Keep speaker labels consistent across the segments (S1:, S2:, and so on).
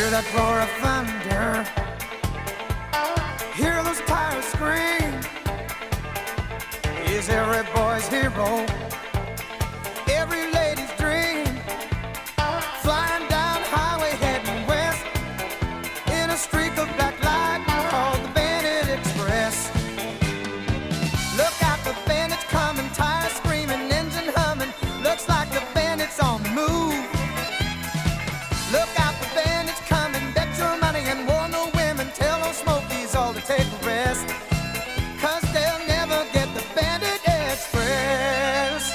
S1: Hear that roar of thunder, hear those tires scream. He's every boy's hero, every lady's dream. Flying down highway heading west in a streak of black light called the Bandit Express. Look out, the bandit's coming, tires screaming, engine humming. Looks like the bandit's on the move. Look out, the bandit's coming, bet your money and warn the women. Tell those smokies all to take a rest, 'cause they'll never get the Bandit Express.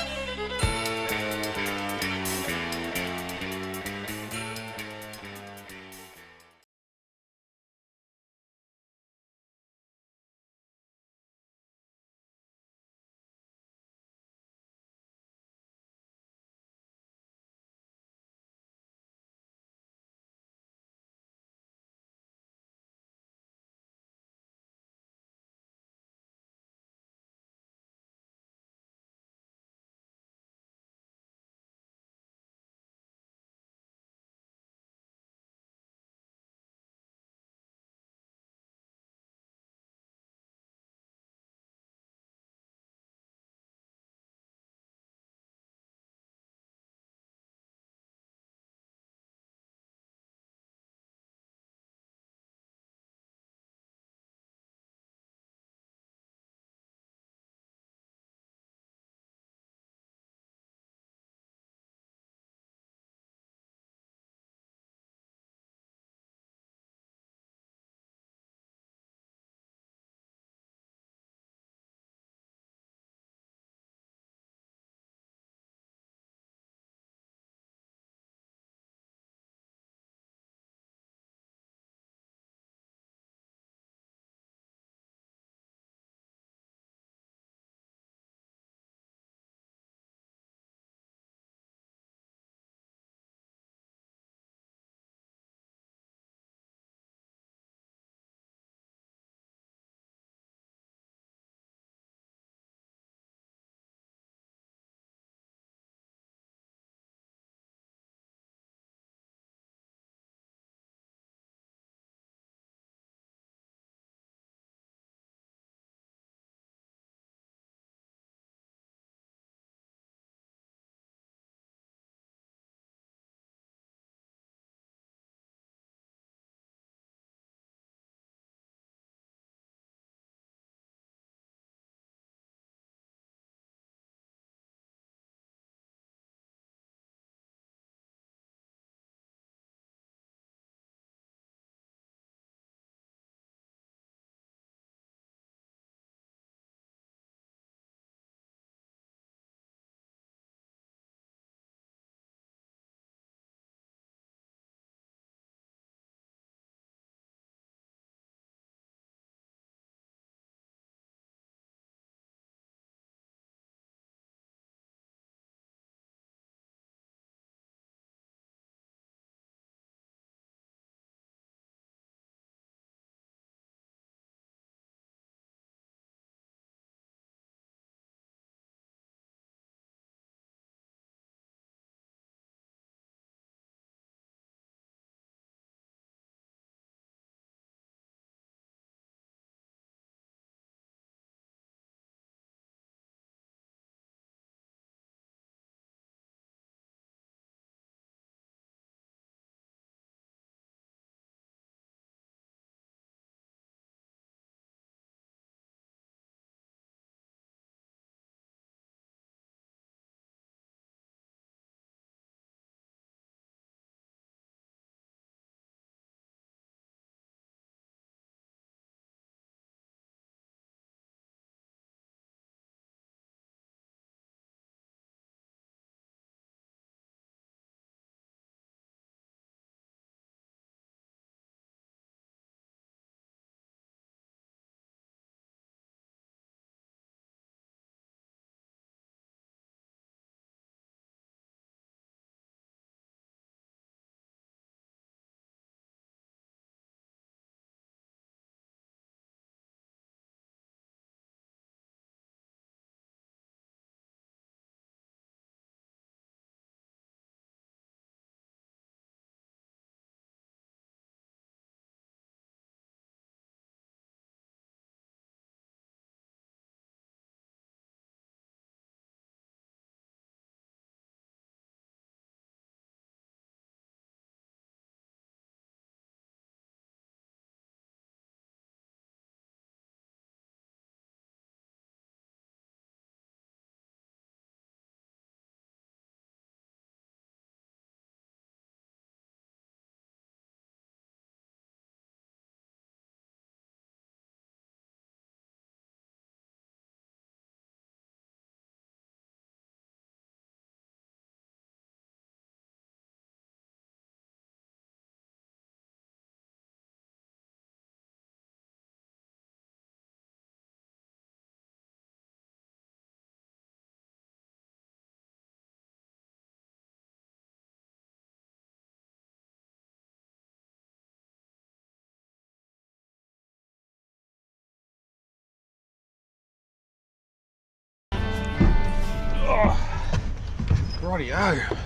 S2: Rightio.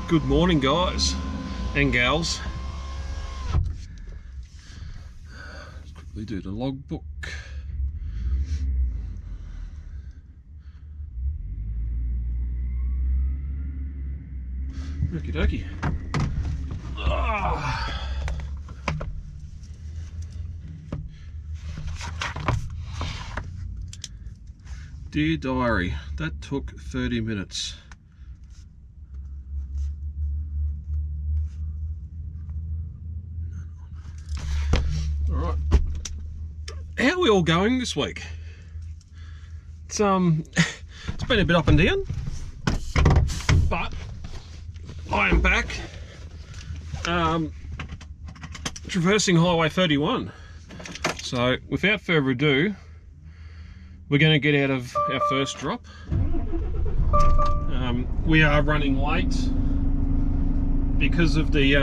S2: Good morning, guys and gals. Let's quickly do the logbook. Okie dokie. Dear diary, that took 30 minutes. Alright. How are we all going this week? It's been a bit up and down, but I am back traversing Highway 31. So without further ado, we're going to get out of our first drop. We are running late because of the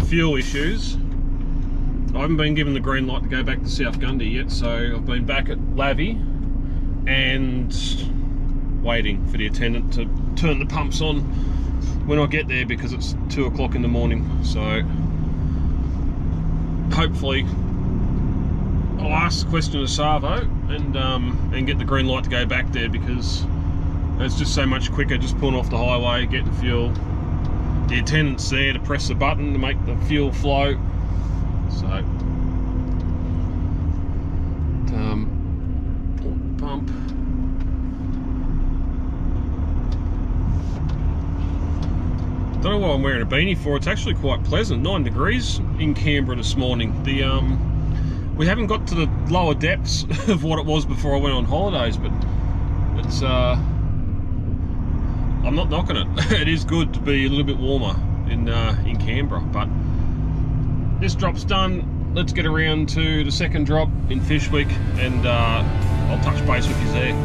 S2: fuel issues. I haven't been given the green light to go back to South Gundy yet, so I've been back at Lavy and waiting for the attendant to turn the pumps on when I get there because it's 2 o'clock in the morning. So hopefully I'll ask the question to Savo and get the green light to go back there, because it's just so much quicker just pulling off the highway, getting fuel. The attendant's there to press the button to make the fuel flow. So pump. Don't know why I'm wearing a beanie for. It's actually quite pleasant. 9 degrees in Canberra this morning. We haven't got to the lower depths of what it was before I went on holidays, but it's I'm not knocking it. It is good to be a little bit warmer in Canberra, but this drop's done. Let's get around to the second drop in Fish Week, and I'll touch base with you there.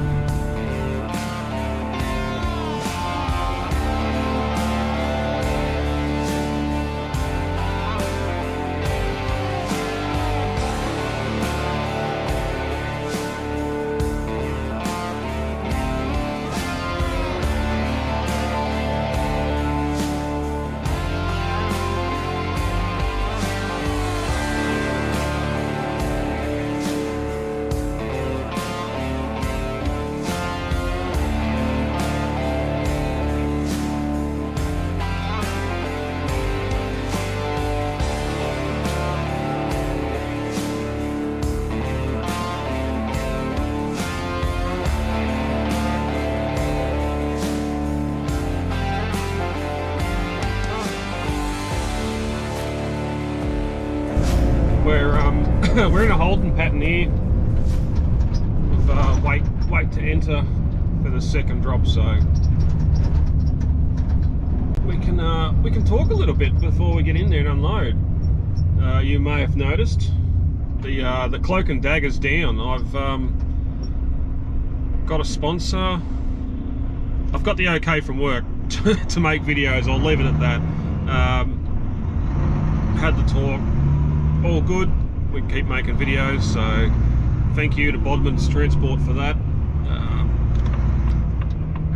S2: We're in a holding pattern here of wait to enter for the second drop, so we can talk a little bit before we get in there and unload. You may have noticed the cloak and dagger's down. I've got a sponsor. I've got the okay from work to make videos. I'll leave it at that. Had the talk, all good. We can keep making videos, so thank you to Bodman's Transport for that.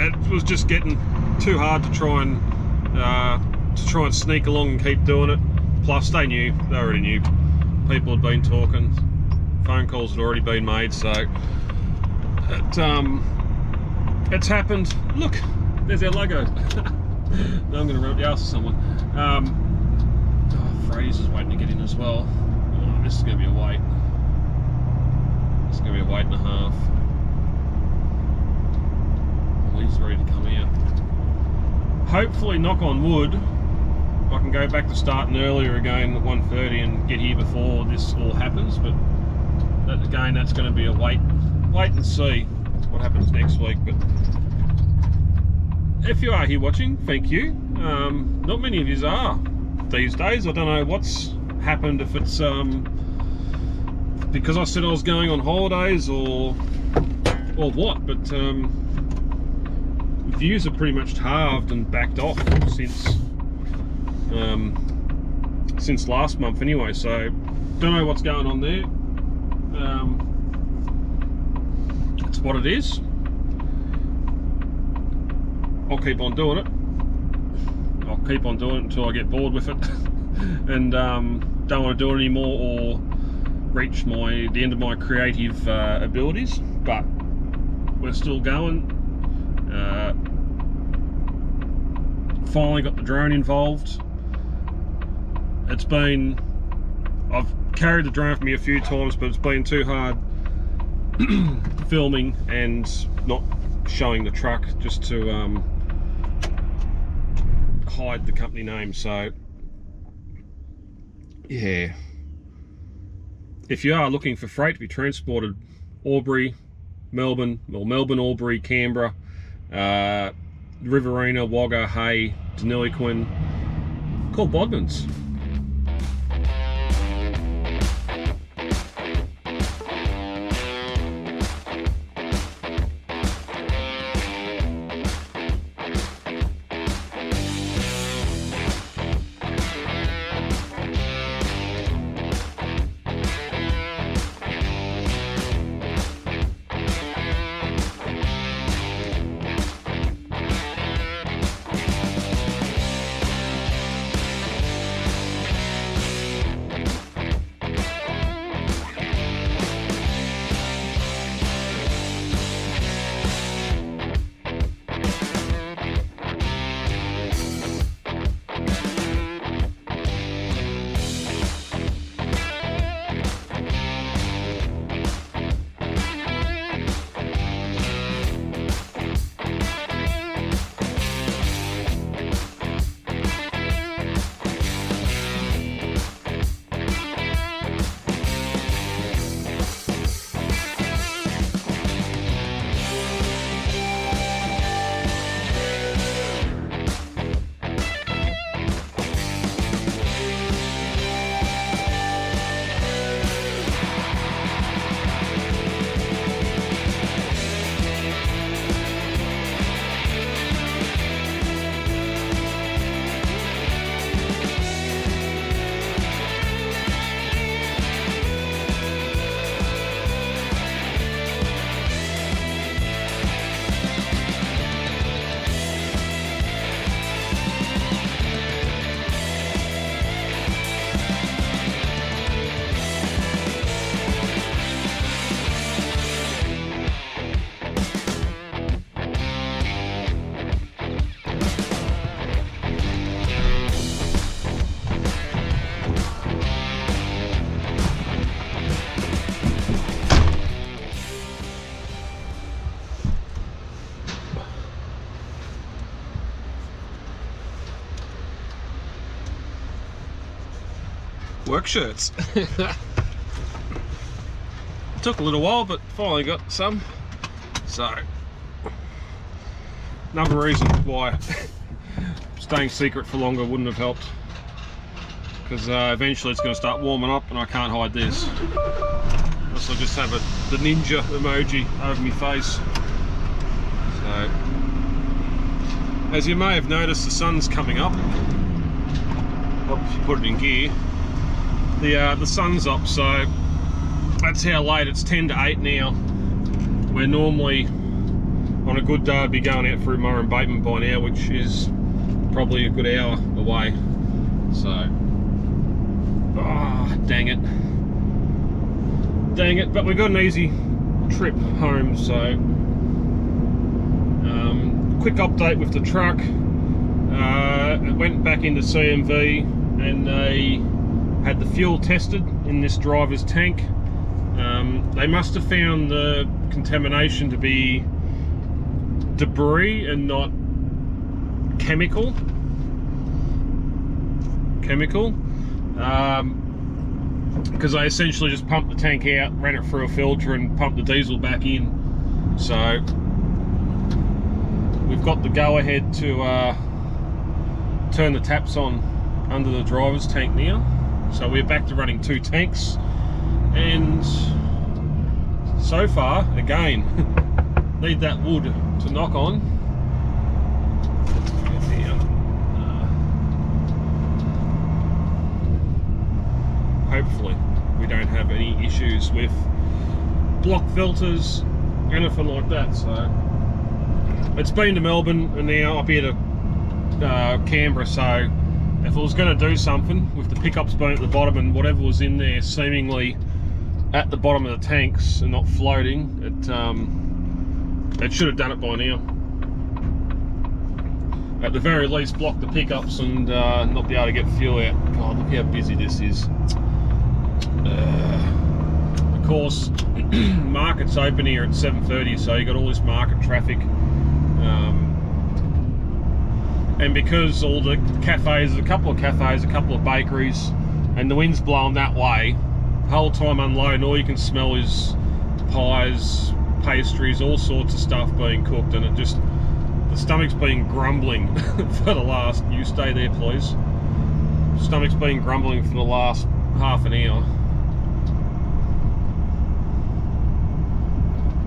S2: It was just getting too hard to try and sneak along and keep doing it. Plus, they already knew. People had been talking, phone calls had already been made, so it's happened. Look, there's our logo. Now I'm going to run up the arse of someone. Fraser's waiting to get in as well. This is going to be a wait. It's going to be a wait and a half. He's ready to come out. Hopefully, knock on wood, I can go back to starting earlier again at 1:30 and get here before this all happens. But again, that's going to be a wait and see what happens next week. But if you are here watching, thank you. Not many of you are these days. I don't know what's happened, if it's because I said I was going on holidays or what, but views have pretty much halved and backed off since last month anyway, so don't know what's going on there. It's what it is. I'll keep on doing it. I'll keep on doing it until I get bored with it and don't want to do it anymore or reach the end of my creative abilities. But we're still going. Finally got the drone involved. I've carried the drone with me a few times, but it's been too hard filming and not showing the truck, just to hide the company name. So yeah, if you are looking for freight to be transported Albury, Melbourne, well, Melbourne, Albury, Canberra, Riverina, Wagga, Hay, Deniliquin, call Bunnings. Work shirts. Took a little while, but finally got some. So another reason why staying secret for longer wouldn't have helped, because eventually it's going to start warming up and I can't hide this. So I just have the ninja emoji over my face. So as you may have noticed, the sun's coming up. Oh, if you put it in gear, the sun's up, so that's how late. It's 10 to 8 now. We're normally, on a good day, I'd be going out through Murray and Bateman by now, which is probably a good hour away. So, dang it, but we got an easy trip home. So quick update with the truck. It went back into CMV and they had the fuel tested in this driver's tank. They must have found the contamination to be debris and not chemical. Because I essentially just pumped the tank out, ran it through a filter and pumped the diesel back in. So we've got the go ahead to turn the taps on under the driver's tank now. So we're back to running 2 tanks, and so far, again, need that wood to knock on. Hopefully we don't have any issues with block filters, anything like that. So it's been to Melbourne and now up here to Canberra, so if I was going to do something with the pickups being at the bottom and whatever was in there seemingly at the bottom of the tanks and not floating, it should have done it by now. At the very least, block the pickups and not be able to get fuel out. God, look how busy this is. Of course, market's open here at 7:30, so you got all this market traffic. And because all the cafes, a couple of cafes, a couple of bakeries, and the wind's blowing that way, the whole time unloading, all you can smell is pies, pastries, all sorts of stuff being cooked, and it just, the stomach's been grumbling for the last, you stay there please, stomach's been grumbling for the last half an hour,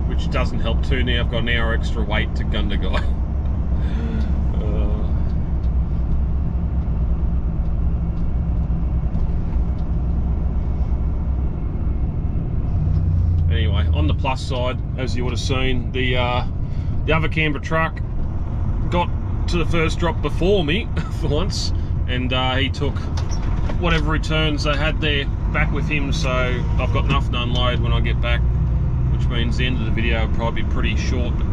S2: which doesn't help too. Now I've got an hour extra wait to Gundy guy. Anyway, on the plus side, as you would have seen, the other Canberra truck got to the first drop before me for once, and he took whatever returns they had there back with him, so I've got enough to unload when I get back, which means the end of the video will probably be pretty short, but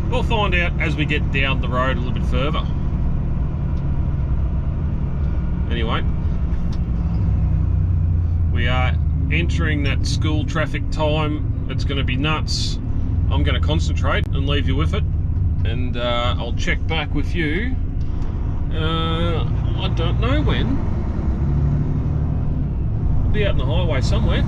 S2: we'll find out as we get down the road a little bit further. Anyway, we are entering that school traffic time. It's going to be nuts. I'm going to concentrate and leave you with it, and I'll check back with you. I don't know when. I'll be out on the highway somewhere.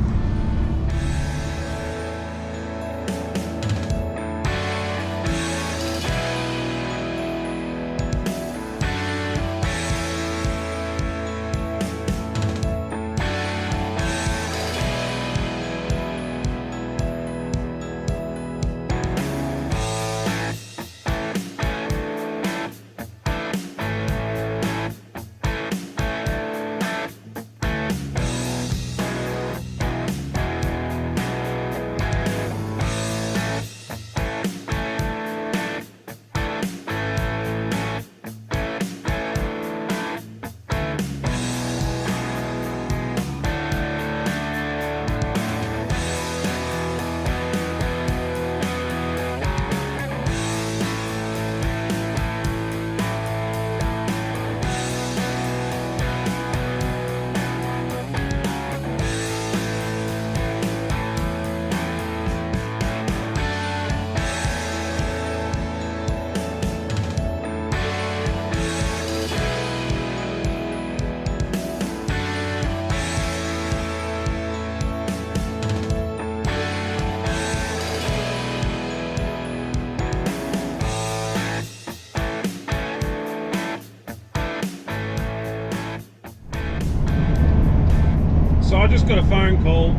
S2: So I just got a phone call.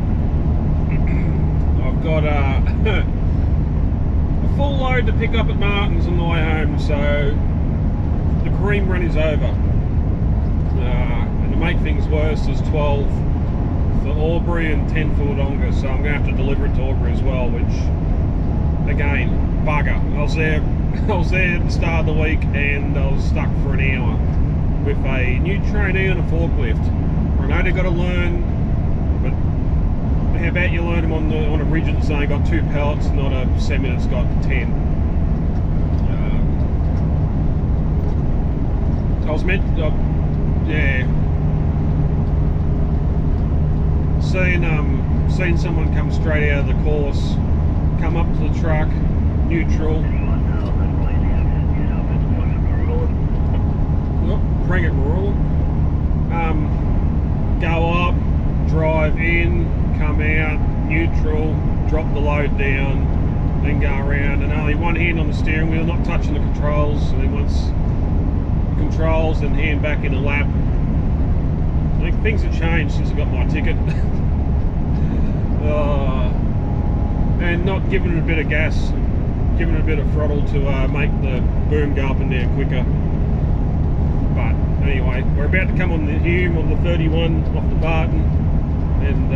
S2: I've got a full load to pick up at Martin's on the way home, so the cream run is over. And to make things worse, there's 12 for Albury and 10 for Wodonga, so I'm going to have to deliver it to Albury as well, which, again, bugger. I was there at the start of the week and I was stuck for an hour with a new trainee on a forklift. I know they've got to learn, but how about you learn them on a rigid that's only got 2 pallets, not a semi that's got 10. I was meant, yeah, seeing someone come straight out of the course, come up to the truck, neutral, bring it rural, go up, drive in, come out, neutral, drop the load down, then go around, and only one hand on the steering wheel, not touching the controls, and then once controls, then hand back in a lap. I think things have changed since I got my ticket. And not giving it a bit of gas, giving it a bit of throttle to make the boom go up and down quicker. But anyway, we're about to come on the Hume on the 31 off the Barton, and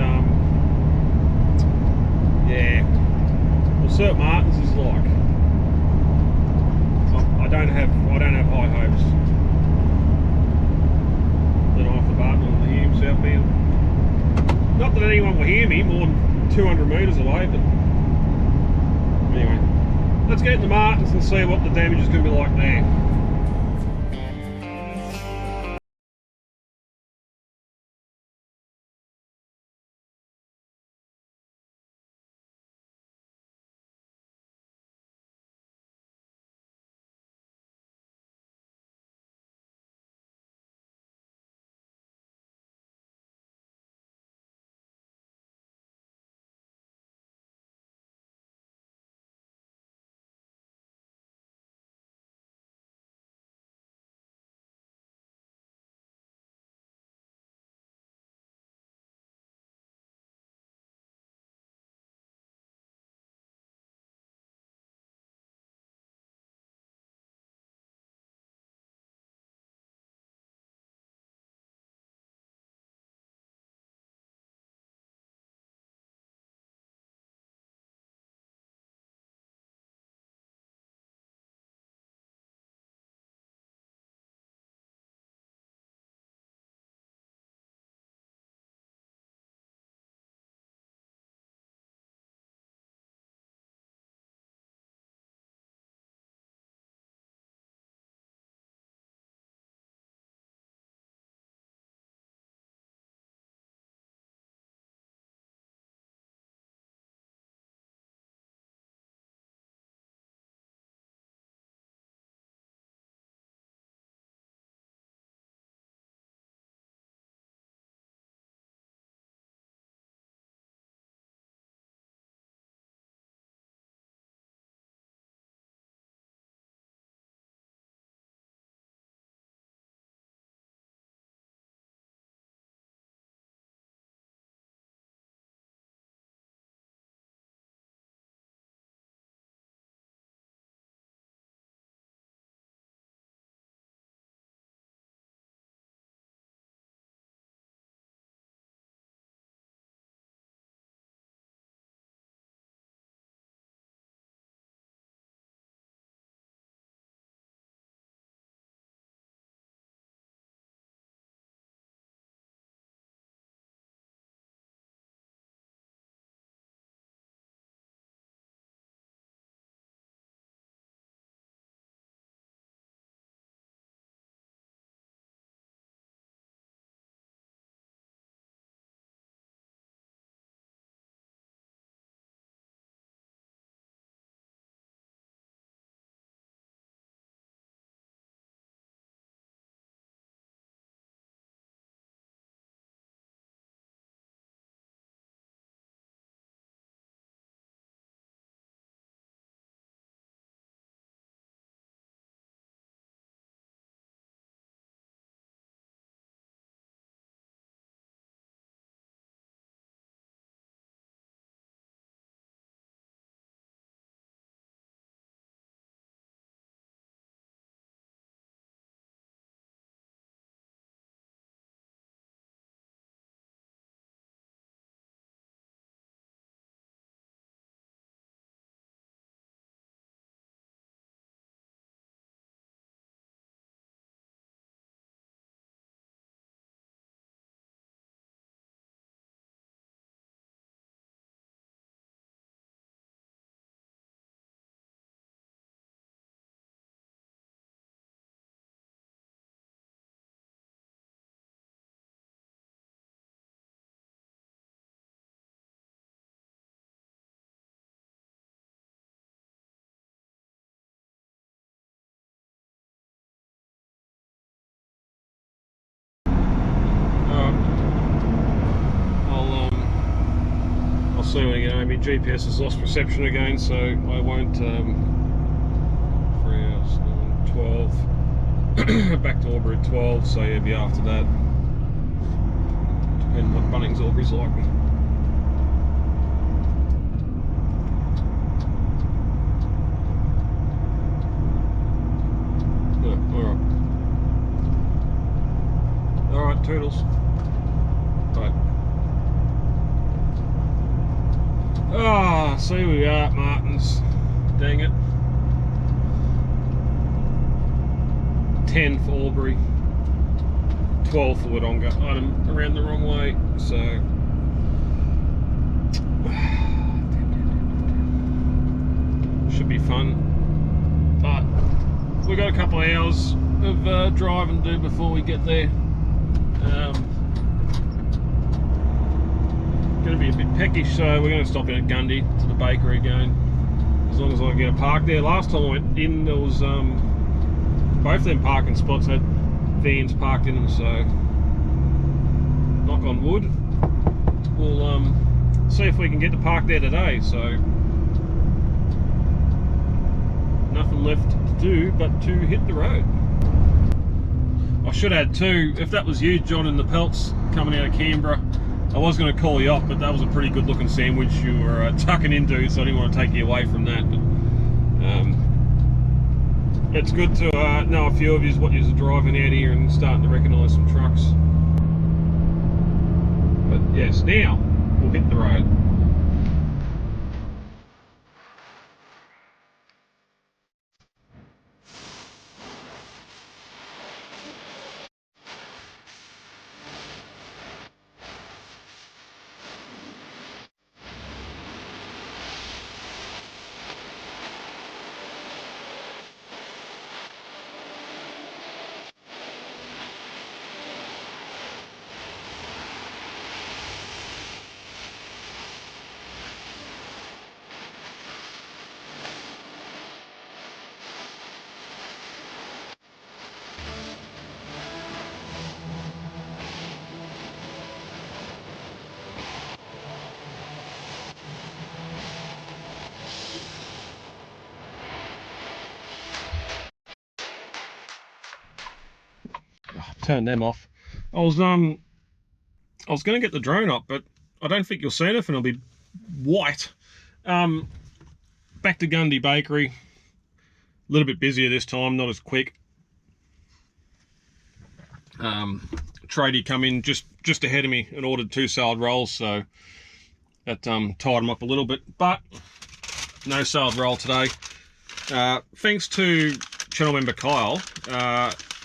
S2: yeah, we'll see what Martin's is like. I don't have high hopes. Then off the button on the Hume southbound. Not that anyone will hear me more than 200 metres away, but anyway, let's get in the Martins and see what the damage is going to be like there. I'll see when I get home. My GPS has lost reception again, so I won't. 3 hours, 12. Back to Albury at 12, so yeah, be after that. Depending what Bunnings Albury's like. Alright, toodles. Bye. Ah, see we are at Martins. Dang it. 10 for Albury, 12 for Wodonga. I'm around the wrong way, so should be fun. But we've got a couple of hours of drive and do before we get there. Going to be a bit peckish, so we're going to stop in at Gundy to the bakery again. As long as I can get a park there. Last time I went in, there was both of them parking spots had vans parked in them, so knock on wood, we'll see if we can get to park there today. So nothing left to do but to hit the road. I should add too, if that was you, John, in the pelts coming out of Canberra, I was going to call you up, but that was a pretty good looking sandwich you were tucking into, so I didn't want to take you away from that. But it's good to know a few of you what you're driving out here and starting to recognise some trucks. But yes, now we'll hit the road. Turn them off. I was going to get the drone up, but I don't think you'll see anything. It'll be white. Back to Gundy Bakery. A little bit busier this time, not as quick. Tradie come in just ahead of me and ordered 2 salad rolls, so that tied them up a little bit. But no salad roll today. Thanks to channel member Kyle.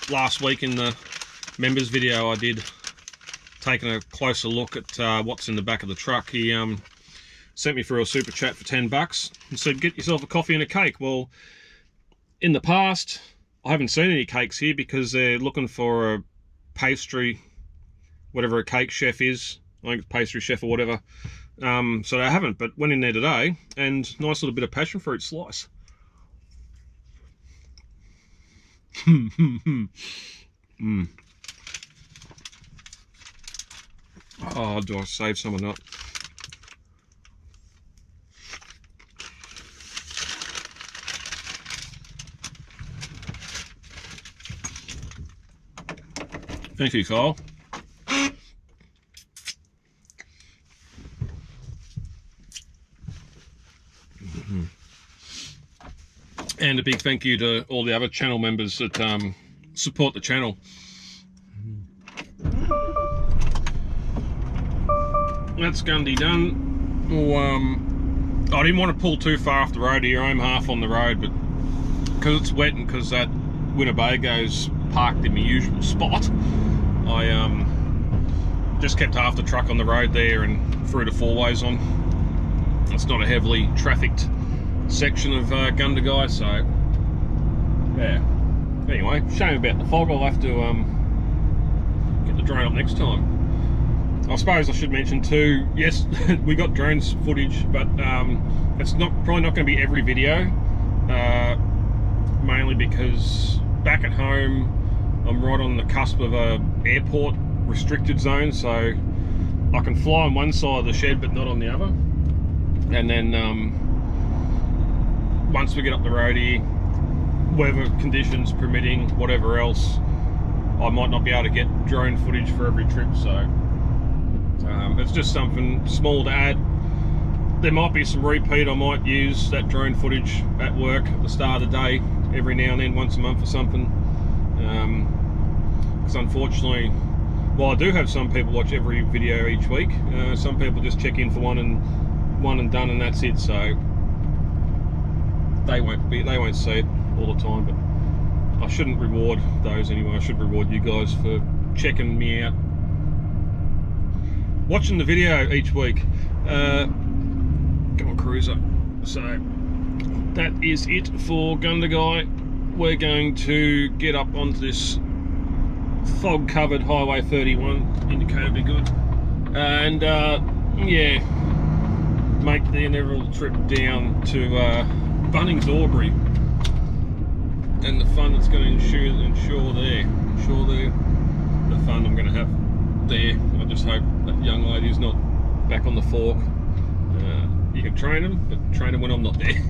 S2: Last week in the members video I did, taking a closer look at what's in the back of the truck. He sent me through a super chat for $10 and said, get yourself a coffee and a cake. Well, in the past I haven't seen any cakes here because they're looking for a pastry, whatever a cake chef is. I think it's pastry chef or whatever. So they haven't, but went in there today and nice little bit of passion fruit slice. Oh, do I save some or not? Thank you, Kyle. And a big thank you to all the other channel members that support the channel. That's Gundy done. Well, I didn't want to pull too far off the road here. I'm half on the road, but because it's wet and because that Winnebago's parked in my usual spot, I just kept half the truck on the road there and threw the 4-ways on. It's not a heavily trafficked section of Gundy, so yeah. Anyway, shame about the fog. I'll have to get the drone up next time. I suppose I should mention too, yes, we got drones footage, but it's probably not going to be every video, mainly because back at home I'm right on the cusp of a airport restricted zone, so I can fly on one side of the shed but not on the other. And then once we get up the road here, weather conditions permitting, whatever else, I might not be able to get drone footage for every trip, so it's just something small to add. There might be some repeat. I might use that drone footage at work at the start of the day every now and then, once a month or something, because unfortunately, while I do have some people watch every video each week, some people just check in for one and done and that's it, so they won't see it all the time. But I shouldn't reward those anyway. I should reward you guys for checking me out, watching the video each week. Come on, cruiser. So that is it for Gundy. We're going to get up onto this fog-covered Highway 31. Indicator be good, and yeah, make the inevitable trip down to Bunnings, Aubrey, and the fun that's going to ensure there, the fun I'm going to have there. I just hope that young lady is not back on the fork. You can train them, but train them when I'm not there.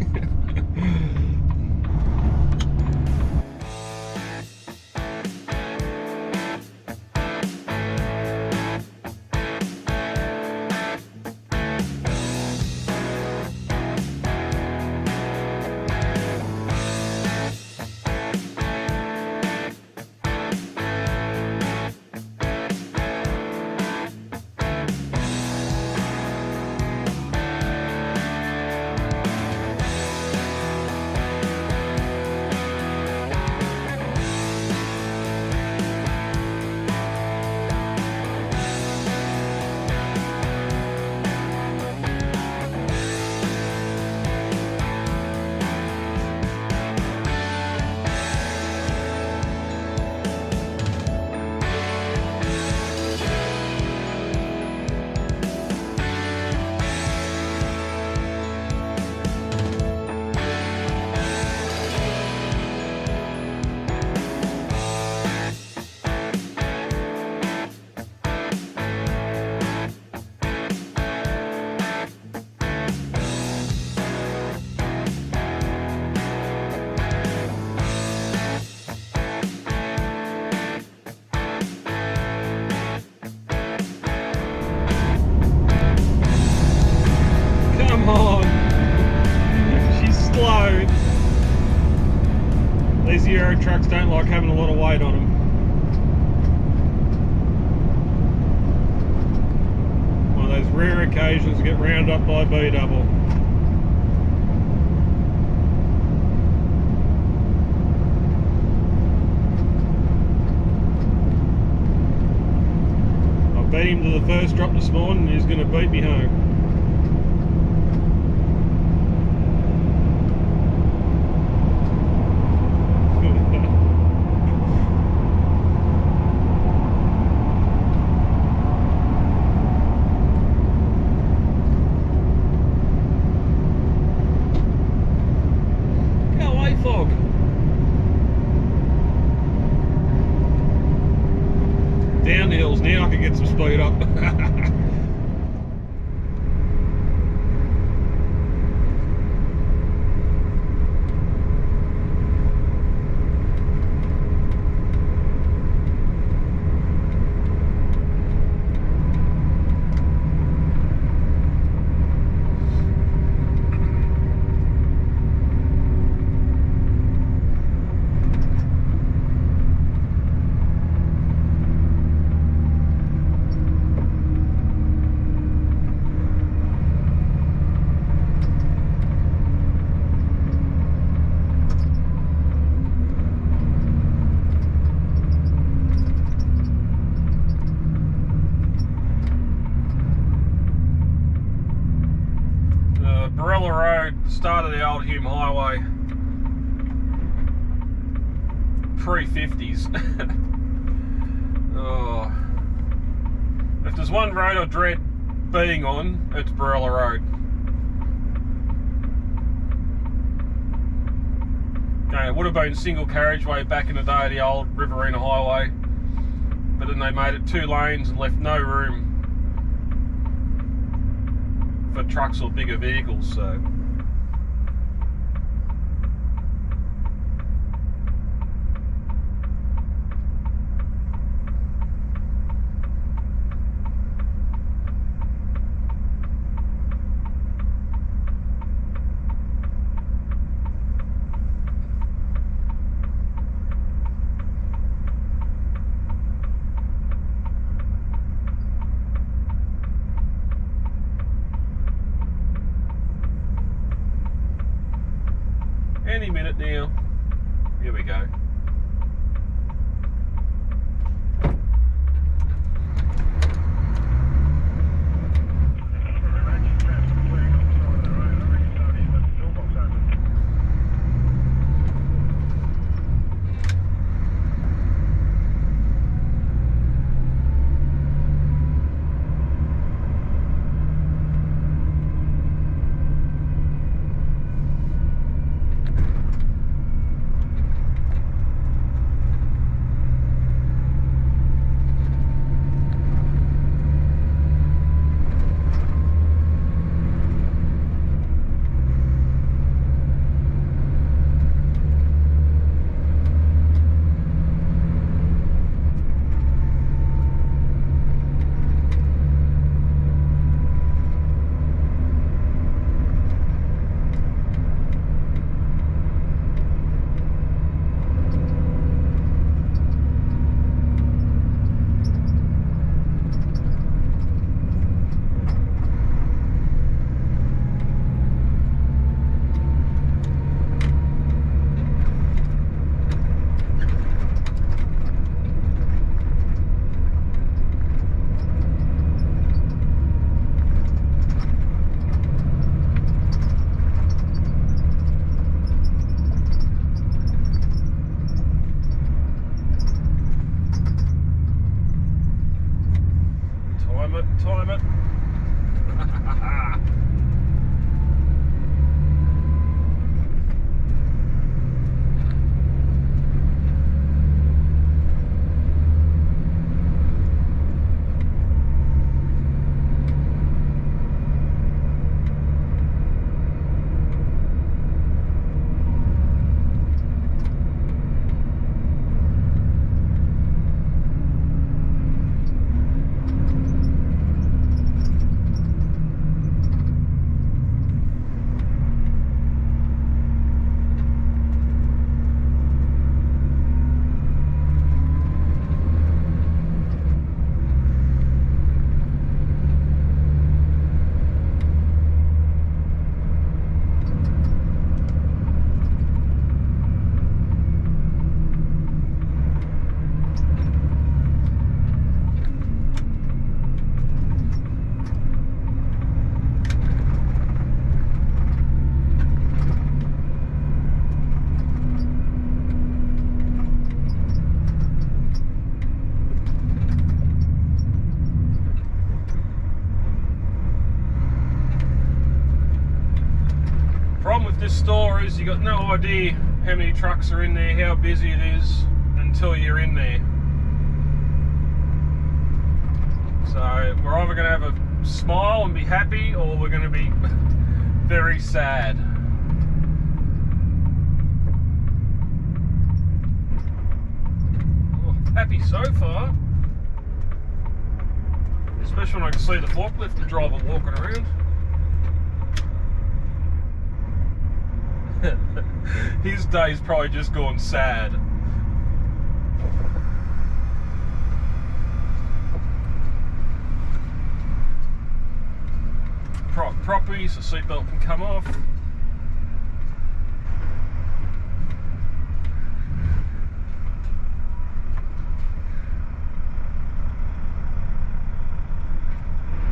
S2: These Euro trucks don't like having a lot of weight on them. One of those rare occasions to get round up by B-double. I beat him to the first drop this morning and he's going to beat me home. Fog. Down the hills now, I can get some speed up. Road, start of the old Hume Highway, pre-50s. Oh. If there's one road I dread being on, it's Barella Road. Okay, it would have been single carriageway back in the day of the old Riverina Highway, but then they made it 2 lanes and left no room for trucks or bigger vehicles, so any minute now. Here we go. this store is, you got no idea how many trucks are in there, how busy it is until you're in there. So we're either going to have a smile and be happy, or we're going to be very sad. Oh, happy so far, especially when I can see the forklift driver walking around. His day's probably just gone sad. Properly, so seatbelt can come off.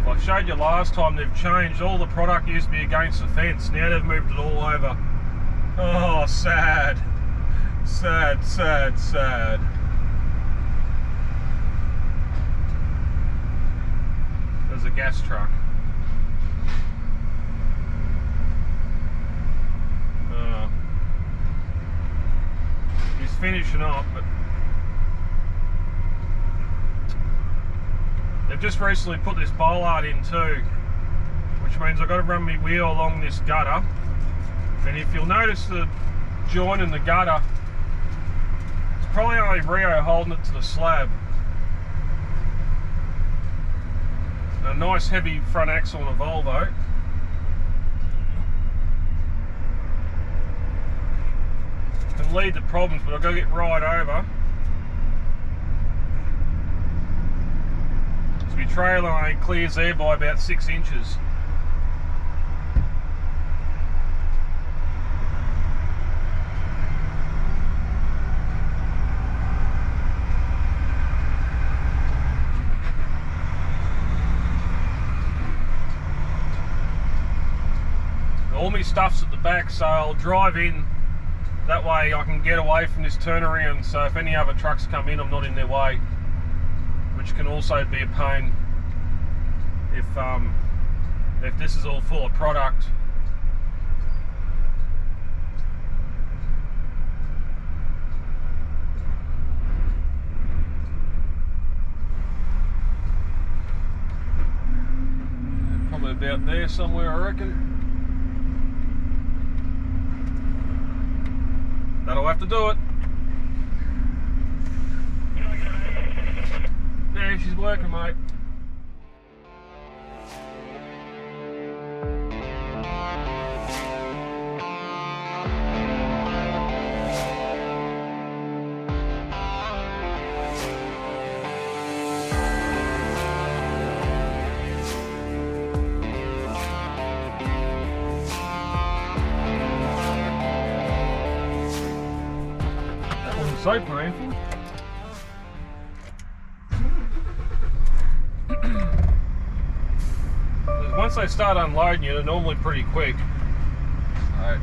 S2: If I showed you last time, they've changed. All the product used to be against the fence. Now they've moved it all over. Oh, sad. Sad, sad, sad. There's a gas truck. He's finishing up, but they've just recently put this bollard in too, which means I've got to run my wheel along this gutter. And if you'll notice the joint in the gutter, it's probably only Rio holding it to the slab. A nice heavy front axle on a Volvo. Can lead to problems, but I've got to get right over. So my trailer only clears there by about 6 inches. All my stuff's at the back, so I'll drive in. That way I can get away from this turnaround, so if any other trucks come in, I'm not in their way, which can also be a pain if this is all full of product. Probably about there somewhere, I reckon. That'll have to do it. Yeah, she's working, mate. So painful. Once they start unloading you, they're normally pretty quick. Right.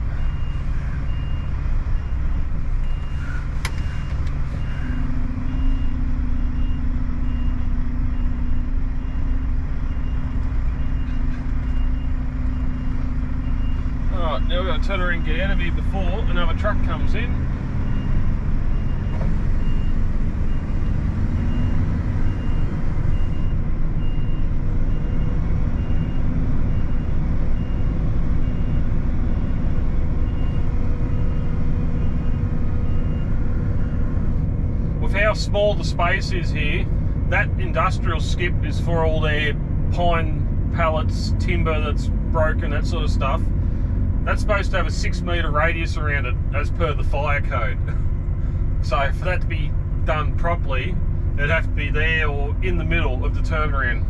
S2: Alright, now we've got to turn around and get out of here before another truck comes in. How small the space is here, that industrial skip is for all their pine pallets, timber that's broken, that sort of stuff. That's supposed to have a 6 metre radius around it as per the fire code. So for that to be done properly, it'd have to be there or in the middle of the turnaround.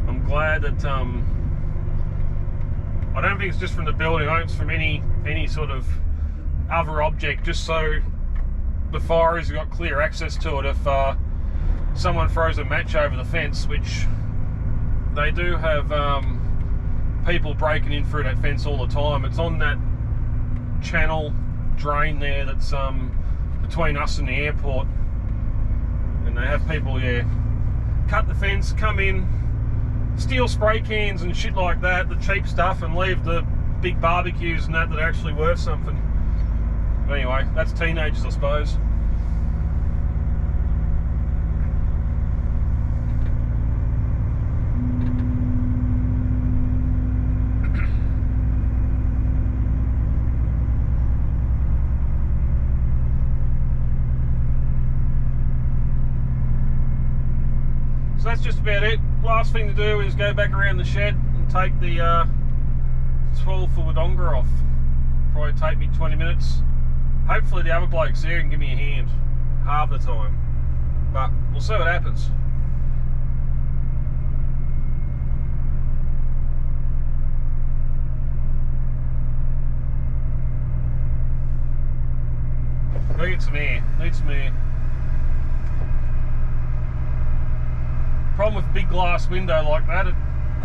S2: I'm glad that I don't think it's just from the building, I think it's from any sort of other object, just so the fireys have got clear access to it if someone throws a match over the fence, which they do have people breaking in through that fence all the time. It's on that channel drain there that's between us and the airport, and they have people, yeah, cut the fence, come in, steal spray cans and shit like that, the cheap stuff, and leave the big barbecues and that are actually worth something. But anyway, that's teenagers, I suppose. So that's just about it. Last thing to do is go back around the shed and take the 12 for Wodonga off. Probably take me 20 minutes. Hopefully the other bloke's there and give me a hand half the time. But we'll see what happens. Go get some air. Need some air. Problem with a big glass window like that, it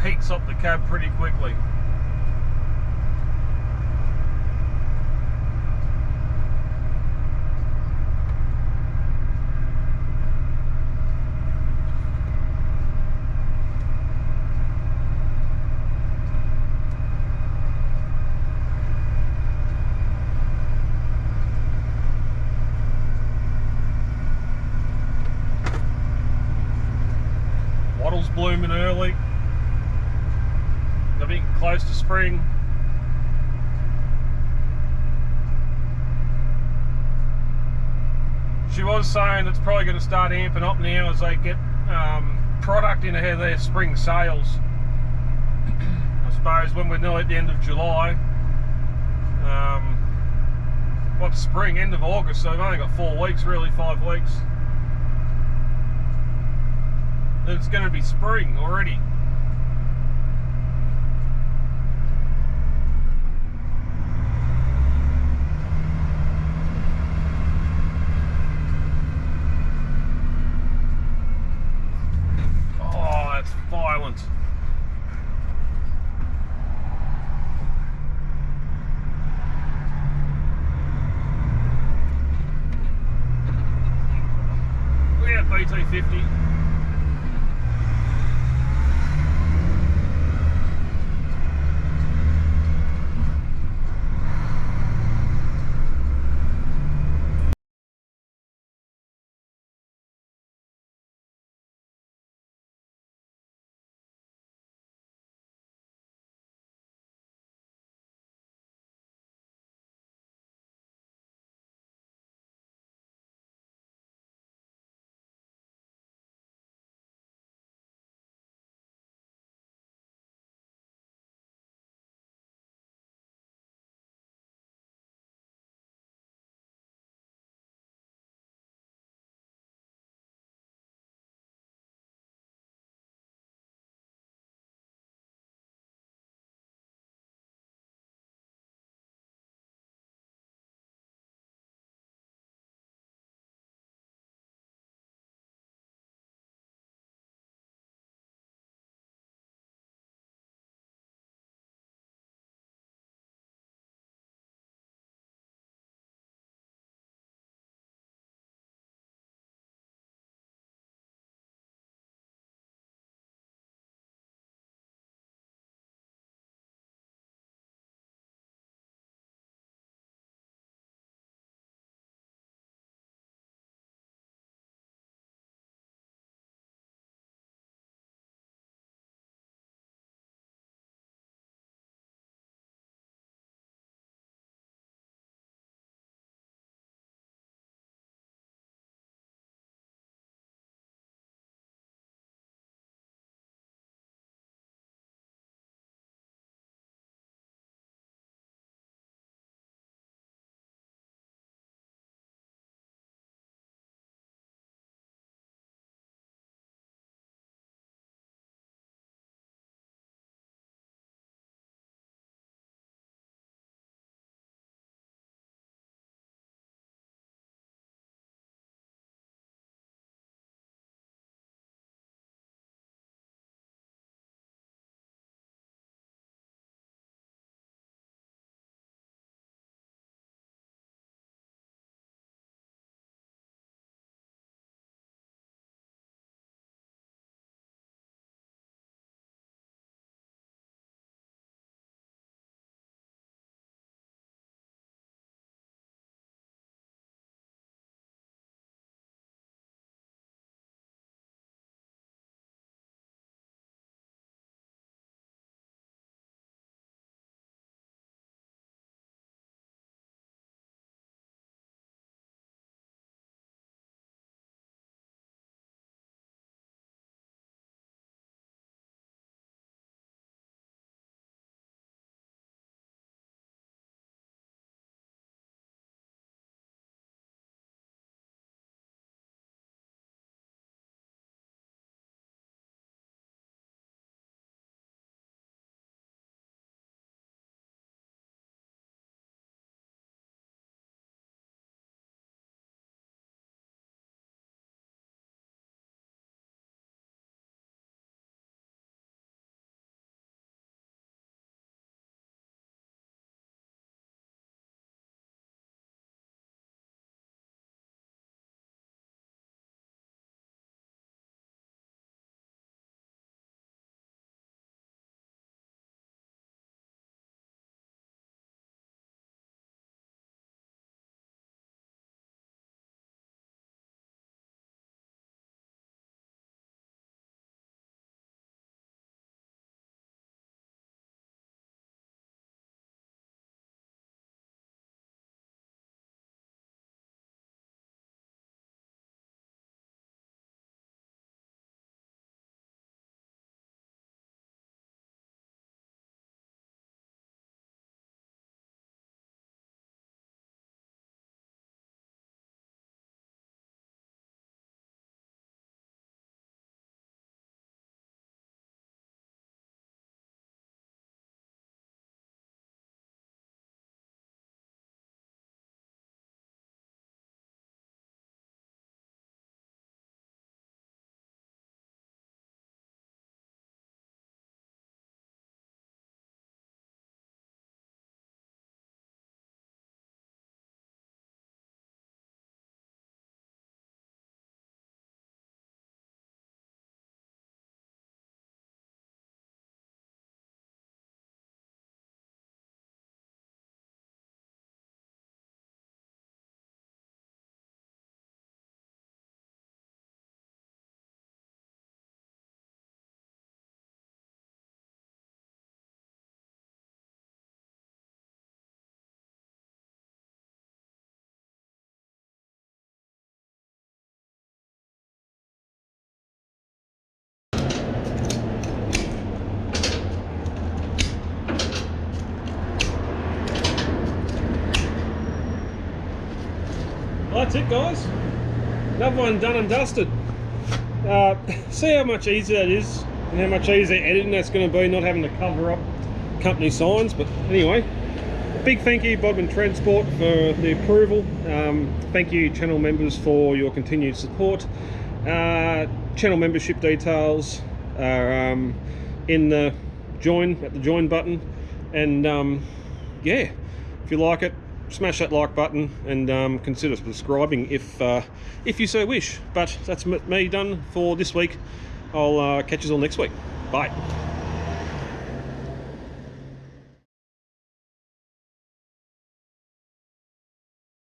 S2: heats up the cab pretty quickly. Wattle's blooming early. They're getting close to spring. She was saying it's probably going to start amping up now as they get product in ahead of their spring sales. I suppose when we're nearly at the end of July, what's spring? End of August, so we've only got 4 weeks, really 5 weeks. Then it's going to be spring already. Oh, that's violent. Look at BT50. that's it, guys. Another one done and dusted. See how much easier that is and how much easier editing that's going to be, not having to cover up company signs. But anyway, big thank you Bodmin Transport for the approval. Thank you channel members for your continued support. Channel membership details are in the join button, and yeah, if you like it, smash that like button and consider subscribing if you so wish. But that's me done for this week. I'll catch you all next week. Bye.